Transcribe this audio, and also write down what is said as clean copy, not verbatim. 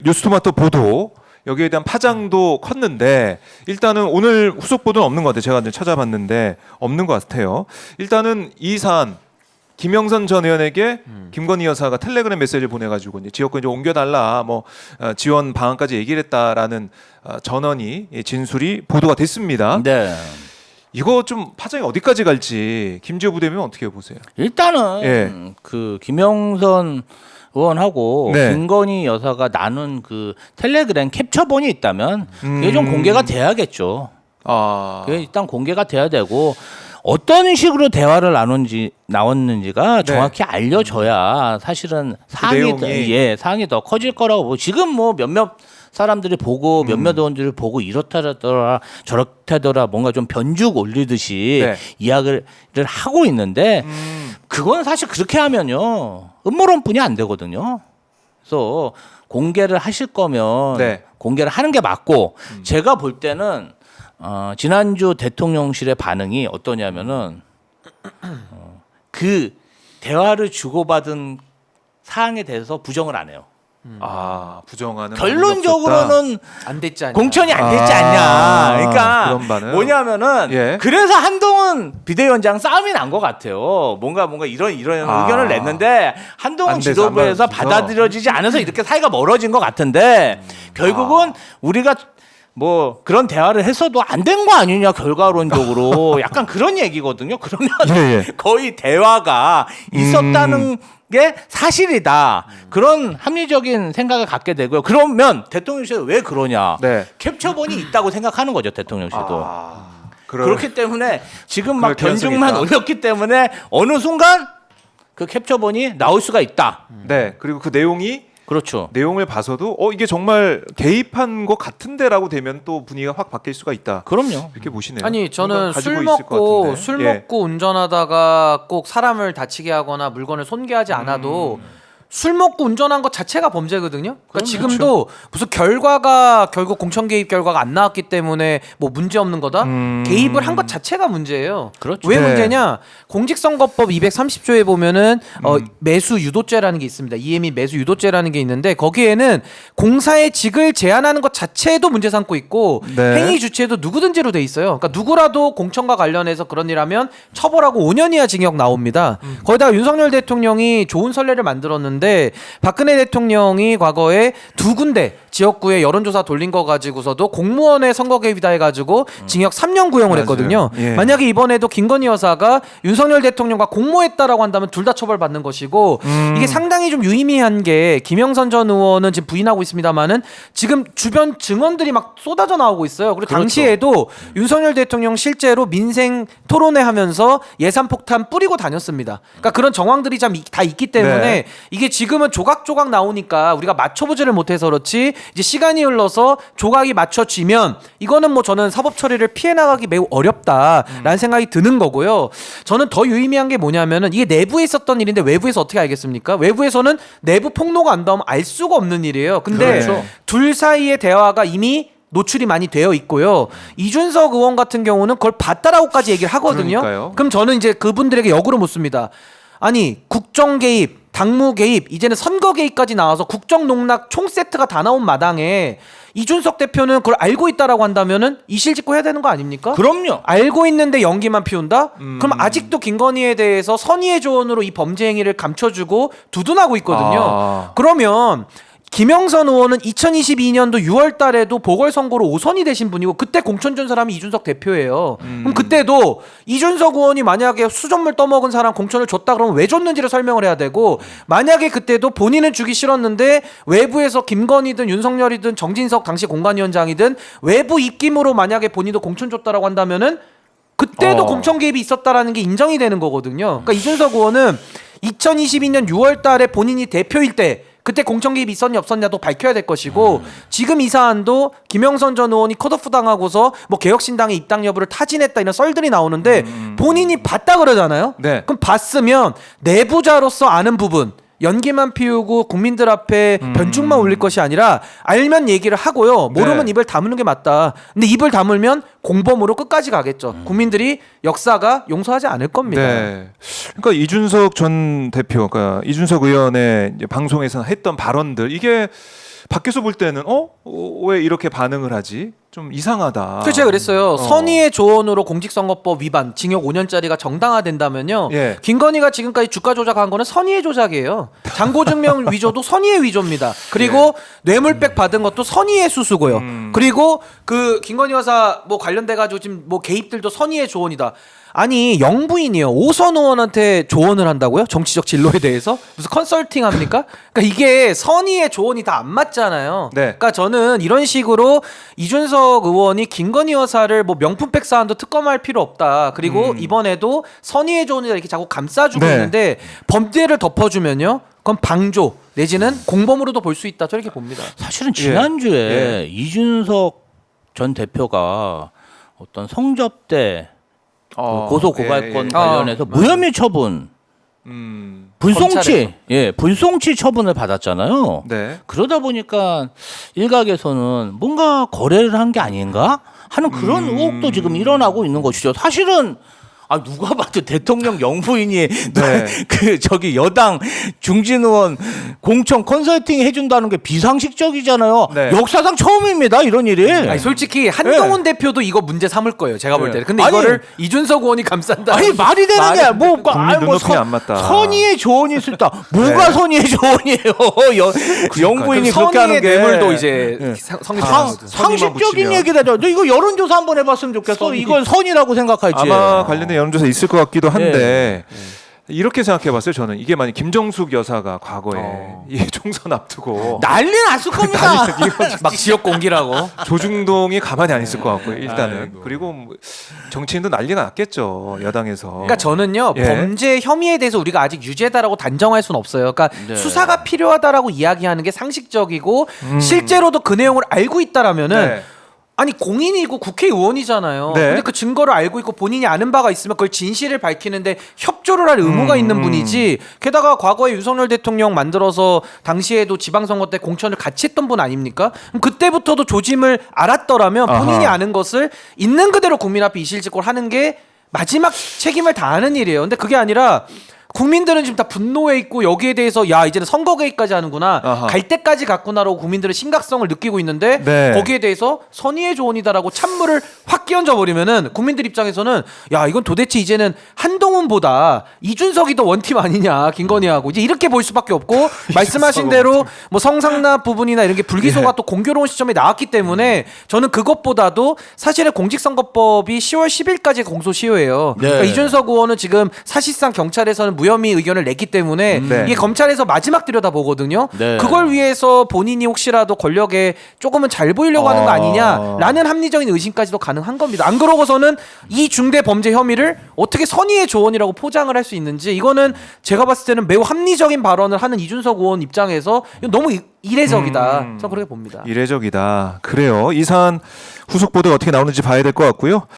뉴스토마토 보도 여기에 대한 파장도 컸는데 일단은 오늘 후속 보도는 없는 것 같아요. 제가 이제 찾아봤는데 없는 것 같아요. 일단은 이 사안 김영선 전 의원에게 김건희 여사가 텔레그램 메시지를 보내가지고 이제 지역구 이제 옮겨달라 뭐 지원 방안까지 얘기를 했다라는 전원이 진술이 보도가 됐습니다. 네. 이거 좀 파장이 어디까지 갈지 김지호 부대변인 어떻게 보세요? 일단은 예. 그 김영선 의원하고 네. 김건희 여사가 나눈 그 텔레그램 캡처본이 있다면 그게 좀 공개가 돼야겠죠. 아, 그게 일단 공개가 돼야 되고 어떤 식으로 대화를 나왔는지가 정확히 알려져야 사실은 사항이 더 커질 거라고 보고 지금 뭐 몇몇 사람들이 보고 몇몇 의원들이 보고 이렇다더라 저렇다더라 뭔가 좀 변죽 올리듯이 네. 이야기를 하고 있는데 그건 사실 그렇게 하면요 음모론뿐이 안 되거든요. 그래서 공개를 하실 거면 네. 공개를 하는 게 맞고 제가 볼 때는 지난주 대통령실의 반응이 어떠냐면은 그 대화를 주고받은 사항에 대해서 부정을 안 해요. 아 부정하는 결론적으로는 안 됐지 않냐. 공천이 안 됐지 않냐. 그러니까 그런 반응. 뭐냐면은 예. 그래서 한동훈 비대위원장 싸움이 난 것 같아요. 뭔가 이런 의견을 냈는데 한동훈 안 돼서, 지도부에서 안 받아서. 받아들여지지 않아서 이렇게 사이가 멀어진 것 같은데 결국은 우리가 뭐 그런 대화를 했어도 안 된 거 아니냐 결과론적으로 약간 그런 얘기거든요. 그러면 예. 거의 대화가 있었다는 게 사실이다. 그런 합리적인 생각을 갖게 되고요. 그러면 대통령실은 왜 그러냐? 네. 캡처본이 있다고 생각하는 거죠. 대통령실도. 그렇기 때문에 지금 막 그럴 가능성이 변죽만 있다. 올렸기 때문에 어느 순간 그 캡처본이 나올 수가 있다. 네 그리고 그 그렇죠. 내용을 봐서도 이게 정말 개입한 것 같은데라고 되면 또 분위기가 확 바뀔 수가 있다. 그럼요. 이렇게 보시네요. 아니 저는 뭔가 가지고 술 있을 것 먹고 같은데. 술 예. 먹고 운전하다가 꼭 사람을 다치게 하거나 물건을 손괴하지 않아도 술 먹고 운전한 것 자체가 범죄거든요. 그러니까 지금도 무슨 결과가 결국 공천 개입 결과가 안 나왔기 때문에 뭐 문제 없는 거다. 개입을 한 것 자체가 문제예요. 그렇죠. 왜 네. 문제냐? 공직선거법 230조에 보면은 매수 유도죄라는 게 있습니다. 이해 및 매수 유도죄라는 게 있는데 거기에는 공사의 직을 제한하는 것 자체도 문제 삼고 있고 네. 행위 주체도 누구든지로 돼 있어요. 그러니까 누구라도 공천과 관련해서 그런 일하면 처벌하고 5년 이하 징역 나옵니다. 거기다가 윤석열 대통령이 좋은 선례를 만들었는데 박근혜 대통령이 과거에 두 군데 지역구에 여론조사 돌린 거 가지고서도 공무원의 선거 개입이다 해가지고 징역 3년 구형을 맞아요. 했거든요. 예. 만약에 이번에도 김건희 여사가 윤석열 대통령과 공모했다라고 한다면 둘 다 처벌받는 것이고 이게 상당히 좀 유의미한 게 김영선 전 의원은 지금 부인하고 있습니다만은 지금 주변 증언들이 막 쏟아져 나오고 있어요. 그리고 그렇죠. 당시에도 윤석열 대통령 실제로 민생 토론회 하면서 예산 폭탄 뿌리고 다녔습니다. 그러니까 그런 정황들이 다 있기 때문에 네. 이게 지금은 조각조각 나오니까 우리가 맞춰보지를 못해서 그렇지 이제 시간이 흘러서 조각이 맞춰지면 이거는 뭐 저는 사법 처리를 피해 나가기 매우 어렵다라는 생각이 드는 거고요. 저는 더 유의미한 게 뭐냐면은 이게 내부에 있었던 일인데 외부에서 어떻게 알겠습니까? 외부에서는 내부 폭로가 안 나오면 알 수가 없는 일이에요. 근데 그렇죠. 둘 사이의 대화가 이미 노출이 많이 되어 있고요. 이준석 의원 같은 경우는 그걸 봤다라고까지 얘기를 하거든요. 그러니까요. 그럼 저는 이제 그분들에게 역으로 묻습니다. 아니 국정 개입, 당무 개입, 이제는 선거 개입까지 나와서 국정 농락 총 세트가 다 나온 마당에 이준석 대표는 그걸 알고 있다라고 한다면은 이실직고 해야 되는 거 아닙니까? 그럼요. 알고 있는데 연기만 피운다? 그럼 아직도 김건희에 대해서 선의의 조언으로 이 범죄 행위를 감춰주고 두둔하고 있거든요. 그러면 김영선 의원은 2022년도 6월 달에도 보궐선거로 5선이 되신 분이고 그때 공천 준 사람이 이준석 대표예요. 그럼 그때도 이준석 의원이 만약에 수돗물 떠먹은 사람 공천을 줬다 그러면 왜 줬는지를 설명을 해야 되고 만약에 그때도 본인은 주기 싫었는데 외부에서 김건희든 윤석열이든 정진석 당시 공관위원장이든 외부 입김으로 만약에 본인도 공천 줬다라고 한다면은 그때도 공천 개입이 있었다라는 게 인정이 되는 거거든요. 그러니까 이준석 의원은 2022년 6월 달에 본인이 대표일 때 그때 공천 개입이 있었냐 없었냐도 밝혀야 될 것이고 지금 이 사안도 김영선 전 의원이 컷오프 당하고서 뭐 개혁신당의 입당 여부를 타진했다 이런 썰들이 나오는데 본인이 봤다 그러잖아요. 네. 그럼 봤으면 내부자로서 아는 부분 연기만 피우고 국민들 앞에 변죽만 올릴 것이 아니라 알면 얘기를 하고요. 모르면 네. 입을 다무는 게 맞다. 근데 입을 다물면 공범으로 끝까지 가겠죠. 국민들이 역사가 용서하지 않을 겁니다. 네. 그러니까 이준석 전 대표, 그러니까 이준석 의원의 이제 방송에서 했던 발언들 이게 밖에서 볼 때는 왜 이렇게 반응을 하지? 좀 이상하다. 그래서 제가 그랬어요. 선의의 조언으로 공직선거법 위반, 징역 5년짜리가 정당화된다면요. 예. 김건희가 지금까지 주가 조작한 거는 선의의 조작이에요. 장고증명 위조도 선의의 위조입니다. 그리고 뇌물백 받은 것도 선의의 수수고요. 그리고 그 김건희 여사 뭐 관련돼 가지고 지금 뭐 개입들도 선의의 조언이다. 아니 영부인이요 오선 의원한테 조언을 한다고요? 정치적 진로에 대해서 무슨 컨설팅 합니까? 그러니까 이게 선의의 조언이 다 안 맞잖아요. 네. 그러니까 저는 이런 식으로 이준석 의원이 김건희 여사를 뭐 명품백 사안도 특검할 필요 없다. 그리고 이번에도 선의의 조언이다 이렇게 자꾸 감싸주고 네. 있는데 범죄를 덮어주면요, 그건 방조 내지는 공범으로도 볼 수 있다. 저렇게 봅니다. 사실은 지난주에 이준석 전 대표가 어떤 성접대 고소 고발권 관련해서 무혐의 처분, 불송치, 불송치 처분을 받았잖아요. 네. 그러다 보니까 일각에서는 뭔가 거래를 한 게 아닌가 하는 그런 의혹도 지금 일어나고 있는 것이죠. 사실은 누가 봐도 대통령 영부인이 그 저기 여당 중진 의원 공천 컨설팅 해준다는 게 비상식적이잖아요. 네. 역사상 처음입니다 이런 일이. 아니 솔직히 한동훈 대표도 이거 문제 삼을 거예요. 제가 볼 때는. 근데 이거를 이정석 의원이 감싼다. 아니 말이 되는 게 뭐 눈높이 안 맞다. 선의의 조언이 있을 때 뭐가 선의의 조언이에요? 영부인이 그렇게 하는 게 뇌물도 이제 상식적인 얘기다. 너 이거 여론조사 한번 해봤으면 좋겠어. 이건 선이라고 생각할지. 아마 관련된 여론조사 있을 것 같기도 한데 이렇게 생각해봤어요. 저는 이게 만약 김정숙 여사가 과거에 이 총선 앞두고 난리 났을 겁니다. 막 지역 공기라고. 조중동이 가만히 안 있을 것 같고요. 일단은 그리고 뭐 정치인도 난리가 났겠죠. 여당에서. 그러니까 저는요 범죄 혐의에 대해서 우리가 아직 유죄다라고 단정할 수는 없어요. 그러니까 수사가 필요하다라고 이야기하는 게 상식적이고 실제로도 그 내용을 알고 있다라면은. 아니 공인이고 국회의원이잖아요. 네. 근데 그 증거를 알고 있고 본인이 아는 바가 있으면 그걸 진실을 밝히는데 협조를 할 의무가 있는 분이지. 게다가 과거에 윤석열 대통령 만들어서 당시에도 지방선거 때 공천을 같이 했던 분 아닙니까? 그럼 그때부터도 조짐을 알았더라면 본인이 아는 것을 있는 그대로 국민 앞에 이실직고를 하는 게 마지막 책임을 다하는 일이에요. 근데 그게 아니라 국민들은 지금 다 분노해 있고 여기에 대해서 야 이제는 선거 개입까지 하는구나 갈 때까지 갔구나라고 국민들은 심각성을 느끼고 있는데 거기에 대해서 선의의 조언이다라고 찬물을 확 끼얹어 버리면은 국민들 입장에서는 야 이건 도대체 이제는 한동훈보다 이준석이 더 원팀 아니냐 김건희하고 이제 이렇게 볼 수밖에 없고 말씀하신 대로 뭐 성상납 부분이나 이런 게 불기소가 또 공교로운 시점에 나왔기 때문에 저는 그것보다도 사실은 공직선거법이 10월 10일까지 공소시효예요. 그러니까 이준석 의원은 지금 사실상 경찰에서는 무혐의 의견을 냈기 때문에 이게 검찰에서 마지막 들여다보거든요. 그걸 위해서 본인이 혹시라도 권력에 조금은 잘 보이려고 하는 거 아니냐라는 합리적인 의심까지도 가능한 겁니다. 안 그러고서는 이 중대 범죄 혐의를 어떻게 선의의 조언이라고 포장을 할 수 있는지 이거는 제가 봤을 때는 매우 합리적인 발언을 하는 이준석 의원 입장에서 너무 이례적이다. 저는 그렇게 봅니다. 이례적이다. 그래요. 이 사안 후속 보도가 어떻게 나오는지 봐야 될 것 같고요.